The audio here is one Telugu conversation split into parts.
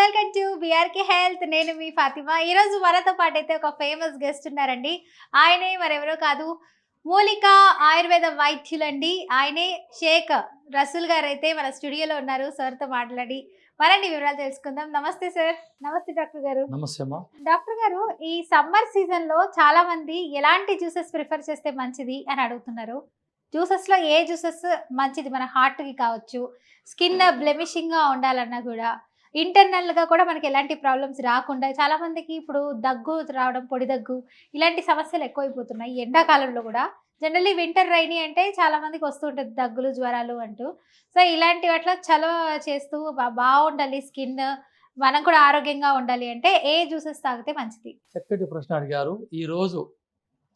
Welcome to BRK health. నేను మీ ఫాతిమా. ఈరోజు మనతో పాటు అయితే ఒక ఫేమస్ గెస్ట్ ఉన్నారండి. ఆయనే మరెవరో కాదు, మూలిక ఆయుర్వేద వైద్యులండి. ఆయనే షేక్ రసూల్ గారు అయితే మన స్టూడియోలో ఉన్నారు. సార్తో మాట్లాడి మరిన్ని వివరాలు తెలుసుకుందాం. నమస్తే సార్. నమస్తే డాక్టర్ గారు. నమస్తే అమ్మా. డాక్టర్ గారు, ఈ సమ్మర్ సీజన్లో చాలా మంది ఎలాంటి జ్యూసెస్ ప్రిఫర్ చేస్తే మంచిది అని అడుగుతున్నారు. జ్యూసెస్లో ఏ జ్యూసెస్ మంచిది మన హార్ట్కి కావచ్చు, స్కిన్ బ్లెమిషింగ్గా ఉండాలన్నా కూడా, ఇంటర్నల్గా కూడా మనకి ఎలాంటి ప్రాబ్లమ్స్ రాకుండా, చాలామందికి ఇప్పుడు దగ్గు రావడం, పొడి దగ్గు ఇలాంటి సమస్యలు ఎక్కువైపోతున్నాయి ఎండాకాలంలో కూడా. జనరల్లీ వింటర్ రైనీ అంటే చాలామందికి వస్తుంటుంది దగ్గులు, జ్వరాలు అంటూ. సో ఇలాంటి అట్లా చలవ చేస్తూ బాగుండాలి స్కిన్, మనం కూడా ఆరోగ్యంగా ఉండాలి అంటే ఏ జ్యూసెస్ తాగితే మంచిది? చక్కటి ప్రశ్న అడిగారు. ఈరోజు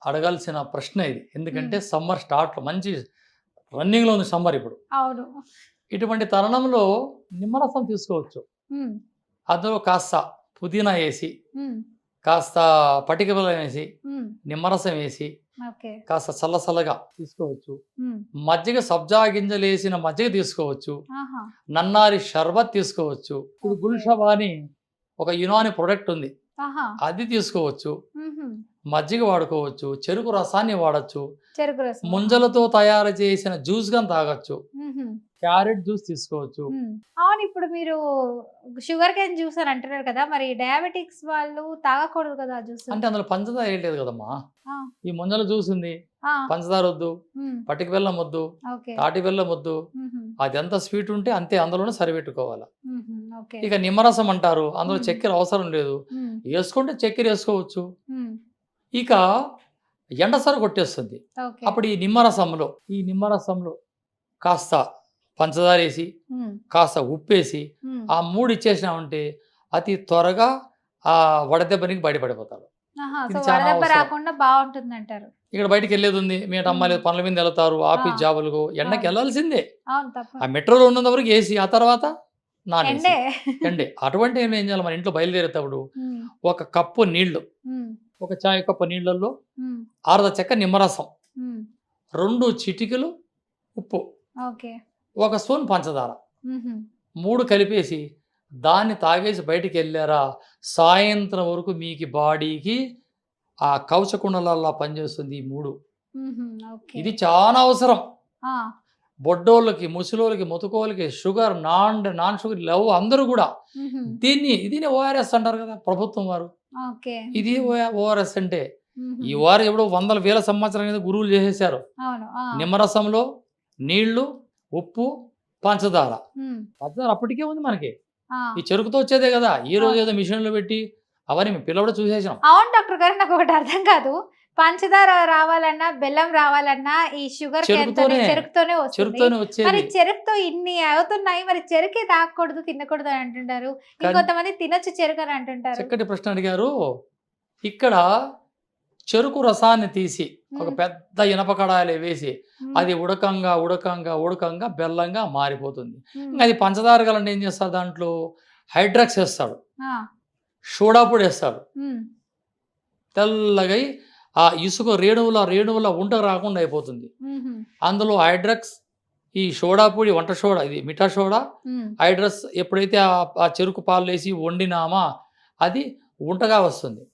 అడగాల్సిన ప్రశ్న ఇది. ఎందుకంటే సమ్మర్ స్టార్ట్, మంచి రన్నింగ్లో ఉంది సమ్మర్ ఇప్పుడు. అవును. ఇటువంటి తరుణంలో నిమ్మరసం తీసుకోవచ్చు. అందులో కాస్త పుదీనా వేసి, కాస్త పటిక బెల్లం వేసి, నిమ్మరసం వేసి కాస్త చల్లగా తీసుకోవచ్చు. మజ్జిగ, సబ్జా గింజలు వేసిన మజ్జిగ తీసుకోవచ్చు. నన్నారి షర్బత్ తీసుకోవచ్చు. ఇప్పుడు గుల్షబా అని ఒక యునాని ప్రొడక్ట్ ఉంది, అది తీసుకోవచ్చు. మజ్జిగ వాడుకోవచ్చు. చెరుకు రసాన్ని వాడచ్చు. ముంజలతో తయారు చేసిన జ్యూస్ గా తాగొచ్చు. క్యారెట్ జ్యూస్ తీసుకోవచ్చు. అవును, ఇప్పుడు మీరు షుగర్ కేన్ జ్యూస్ అని అంటున్నారు కదా, మరి డయాబెటిక్స్ వాళ్ళు తాగకూడదు కదా జ్యూస్? అంటే అందులో పంచదార వేయలేదు కదమ్మా. ఈ ముంజల జ్యూస్ ఉంది, పంచదార వద్దు, పటిక బెల్లం వద్దు, తాటి బెల్లం వద్దు. అది ఎంత స్వీట్ ఉంటే అంతే అందులోనే సరిపెట్టుకోవాలి. ఇక నిమ్మరసం అంటారు, అందులో చక్కెర అవసరం లేదు. వేసుకుంటే చక్కెర వేసుకోవచ్చు. ఇక ఎండసర కొట్టేస్తుంది. అప్పుడు ఈ నిమ్మరసంలో కాస్త పంచదార వేసి, కాస్త ఉప్పేసి, ఆ మూడు ఇచ్చేసినామంటే అతి త్వరగా ఆ వడదెబ్బనికి బయటపడిపోతారు. ఇక్కడ బయటకి వెళ్ళేది ఉంది, మీ అమ్మాయి పనుల మీద వెళ్తారు, ఆఫీస్ జాబులకు, ఎండకి వెళ్ళాల్సిందే. ఆ మెట్రోలో ఉన్నంత వరకు వేసి, ఆ తర్వాత నాన్ ఎండే. అటువంటి ఏం చేయాలి, మన ఇంట్లో బయలుదేరేటప్పుడు ఒక కప్పు నీళ్లు, ఒక చాయ్ కప్పు నీళ్ళల్లో అర్ధ చెక్క నిమ్మరసం, 2 చిటికలు ఉప్పు, 1 స్పూన్ పంచదార, 3 కలిపేసి దాన్ని తాగేసి బయటికి వెళ్ళారా, సాయంత్రం వరకు మీకు బాడీకి ఆ కవచకుండలల్లా పనిచేస్తుంది ఈ 3. ఇది చాలా అవసరం. బొడ్డోళ్ళకి, ముసలోళ్ళకి, ముతుకోళ్ళకి, షుగర్, నాన్ షుగర్ లవ్ అందరూ కూడా దీన్ని ఓఆర్ఎస్ అంటారు కదా ప్రభుత్వం వారు. ఇది ఓఆర్ఎస్ అంటే ఈ వారు ఎప్పుడో వందల వేల సంవత్సరాల మీద గురువులు చేసేసారు. నిమ్మరసంలో నీళ్లు, ఉప్పు, పంచదార అప్పటికే ఉంది మనకి. ఈ చెరుకుతో వచ్చేదే కదా. ఈ రోజు ఏదో మిషన్లో పెట్టి అవన్నీ మీ పిల్లలు చూసేసాం. అవును డాక్టర్ గారు, నాకు ఒకటి అర్థం కాదు, పంచదార రావాలన్నా, బెల్లం రావాలన్నా ఈ షుగర్ చెరుకుతోనే వచ్చేది. మరి చెరుకుతో ఇన్ని అవుతున్నాయి, మరి చెరుకే తాగకూడదు, తినకూడదు అని అంటుంటారు. ఇంకొంతమంది తినొచ్చు చెరుకు అని అంటుంటారు. చక్కటి ప్రశ్న అడిగారు. ఇక్కడ చెరుకు రసాన్ని తీసి ఒక పెద్ద ఇనప కడాయిలో వేసి అది ఉడకంగా బెల్లంగా మారిపోతుంది. అది పంచదార గలంటే ఏం చేస్తాడు, దాంట్లో హైడ్రాక్స్ వేస్తాడు, సోడా పొడి వేస్తాడు, తెల్లగా ఆ ఇసుక రేణువుల ఉంట రాకుండా అయిపోతుంది. అందులో హైడ్రాక్స్, ఈ సోడా పొడి, వంట సోడా, ఇది మిఠా సోడా, హైడ్రక్స్ ఎప్పుడైతే ఆ చెరుకు పాలు వేసి వండినామా అది ఉంటగా వస్తుంది.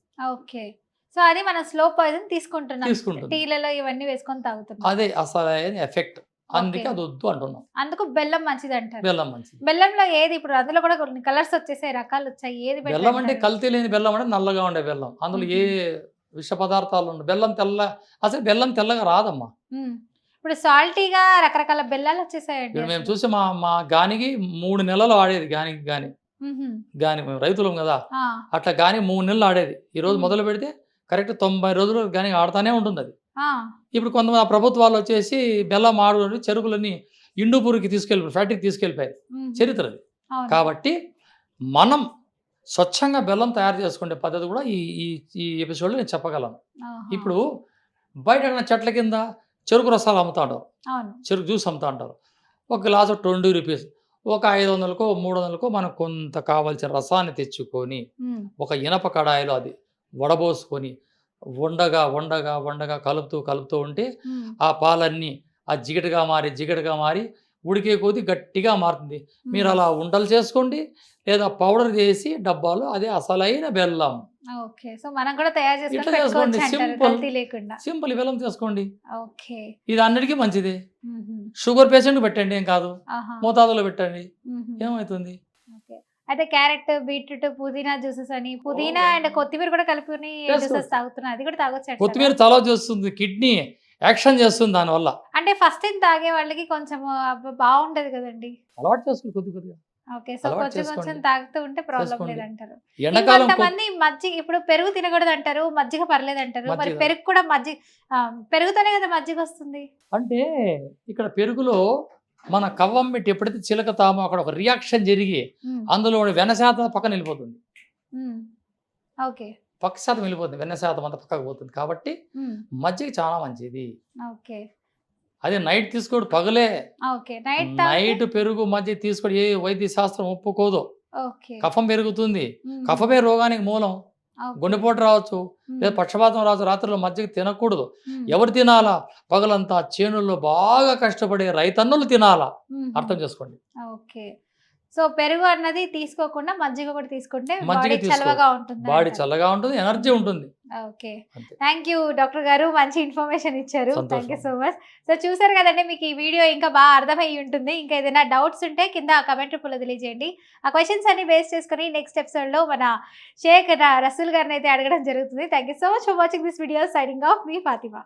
సో అది మనం స్లో పాయిజన్ తీసుకుంటున్నాం, టీలలో ఇవన్నీ వేసుకొని తాగుతున్నాం. అదే అసలు ఎఫెక్ట్. అందుకే అది వద్దు అంటున్నాం. అందుకు బెల్లం మంచిది అంటారు. బెల్లం మంచిది. బెల్లంలో ఏది, ఇప్పుడు అందులో కూడా కొన్ని కలర్స్ వచ్చేసాయి, రకాలు వచ్చాయి, ఏది బెల్లం అంటే కల్తీ లేని బెల్లం అంటే నల్లగా ఉండే బెల్లం. అందులో ఏ విష పదార్థాలు ఉండవు. అసలు బెల్లం తెల్లగా రాదమ్మా. ఇప్పుడు సాల్టీగా రకరకాల బెల్లాలు వచ్చేసాయండి. ఇప్పుడు మేము చూసి మా గానికి 3 నెలలు ఆడేది. గాని మేము రైతులం కదా, అట్లా గాని 3 నెలలు ఆడేది. ఈ రోజు మొదలు పెడితే కరెక్ట్ 90 రోజులు గాని ఆడుతూనే ఉంటుంది అది. ఇప్పుడు కొంతమంది ప్రభుత్వాలు వచ్చేసి బెల్లం ఆడు చెరుకులని ఇండూపూర్కి ఫ్యాక్టరీకి తీసుకెళ్ళిపోయారు. చరిత్ర అది. కాబట్టి మనం స్వచ్ఛంగా బెల్లం తయారు చేసుకునే పద్ధతి కూడా ఈ ఎపిసోడ్లో నేను చెప్పగలను. ఇప్పుడు బయట చెట్ల కింద చెరుకు రసాలు అమ్ముతా ఉంటారు, చెరుకు జ్యూస్ అమ్ముతా ఉంటారు. ఒక గ్లాసు 20 రూపీస్. ఒక 500కో 300కో మనకు కొంత కావాల్సిన రసాన్ని తెచ్చుకొని ఒక ఇనప కడాయిలో అది వడబోసుకొని వండగా కలుపుతూ ఉంటే ఆ పాలన్నీ ఆ జిగటగా మారి ఉడికే కొద్దీ గట్టిగా మారుతుంది. మీరు అలా ఉండలు చేసుకోండి, లేదా పౌడర్ చేసి డబ్బాలో, అదే అసలైన బెల్లం. ఓకే. సో మనం కూడా తయారు చేసుకొని ఇట్లా చేసుకోండి, పెట్టుకోవచ్చు అంటారు సింపుల్. కల్తీ లేకుండా. సింపుల్ బెల్లం చేసుకోండి. ఓకే. ఇది అన్నిటికీ మంచిది. హుహు. షుగర్ పేషెంట్ పెట్టండి, ఏం కాదు. ఆహా! మోతాదులో పెట్టండి, హుహు. ఏమవుతుంది? ఓకే. అయితే క్యారెట్, బీట్రూట్, పుదీనా జ్యూసెస్ అని పుదీనా అండ్ కొత్తిమీర కూడా కలుపుకొని జ్యూసెస్ చేసుకోవచ్చు. తాగుతున్నారు. అది కూడా తాగొచ్చు అంటారా? కొత్తిమీర చలవ చేస్తుంది, కిడ్నీ యాక్షన్ చేస్తుంది దానివల్ల. అంటే ఫస్ట్ టైం తాగే వాళ్ళకి కొంచెం బాగుంటది కదండి. అలవాటు చేసుకోండి కొద్ది కొద్దిగా. ఓకే. సో అలవాటు కొంచెం కొంచెం చేసుకోండి. తాగుతూ ఉంటే ప్రాబ్లం చేసుకోండి. లేదంటారు. ఎండాకాలం ఇంకొంతమంది మజ్జిగ ఇప్పుడు పెరుగు తినకూడదంటారు. మజ్జిగ పర్లేదంటారు. మరి మజ్జిగ పెరుగు కూడా పెరుగుతోనే కదా మజ్జిగ వస్తుంది. అంటే ఇక్కడ పెరుగులో మన కవ్వం పెట్టి ఎప్పుడైతే చిలకతామో అక్కడ ఒక రియాక్షన్ జరిగి హ్మ్. అందులో వెన్న శాతం పక్కన వెళ్ళిపోతుంది. హ్మ్. ఓకే. పక్క శాతం వెళ్ళిపోతుంది, వెన్న శాతం అంతా పక్కకు పోతుంది. కాబట్టి హ్మ్. మజ్జిగ చాలా మంచిది. ఓకే. అదే నైట్ తీసుకోడు, పగలే. ఓకే. నైట్ తాగితే నైట్ పెరుగు మజ్జిగ తీసుకోడు, ఏ వైద్య శాస్త్రం ఒప్పుకోదు. ఓకే. కఫం పెరుగుతుంది. హ్మ్. కఫమే రోగానికి మూలం. ఓకే. గుండెపోటు రావచ్చు, హ్మ్. లేదా పక్షపాతం రావచ్చు. రాత్రిలో మజ్జిగ తినకూడదు. హ్మ్. ఎవరు తినాలా? పగలంతా చేనుల్లో బాగా కష్టపడే రైతన్నులు తినాలా. హుహు. అర్థం చేసుకోండి. ఓకే. సో పెరుగు అన్నది తీసుకోకుండా మజ్జిగ కూడా తీసుకుంటే మజ్జిగ బాడీ తీసుకో, చల్లగా ఉంటుంది బాడీ అంటారు. చల్లగా ఉంటుంది, ఎనర్జీ ఉంటుంది. ఓకే. అంతే. థ్యాంక్ యూ డాక్టర్ గారు. మంచి ఇన్ఫర్మేషన్ ఇచ్చారు. థ్యాంక్ యూ సంతోషం. So much. సో చూసారు కదండి, మీకు ఈ వీడియో ఇంకా బాగా అర్థమయ్యి ఉంటుంది. ఇంకా ఏదైనా డౌట్స్ ఉంటే కింద కమెంట్ రూపంలో తెలియజేయండి. ఆ క్వశ్చన్స్ అన్ని బేస్ చేసుకొని నెక్స్ట్ ఎపిసోడ్లో మన షేక్ రసూల్ గారిని అయితే అడగడం జరుగుతుంది. Thank you so much for watching this video. Signing off me Fatima.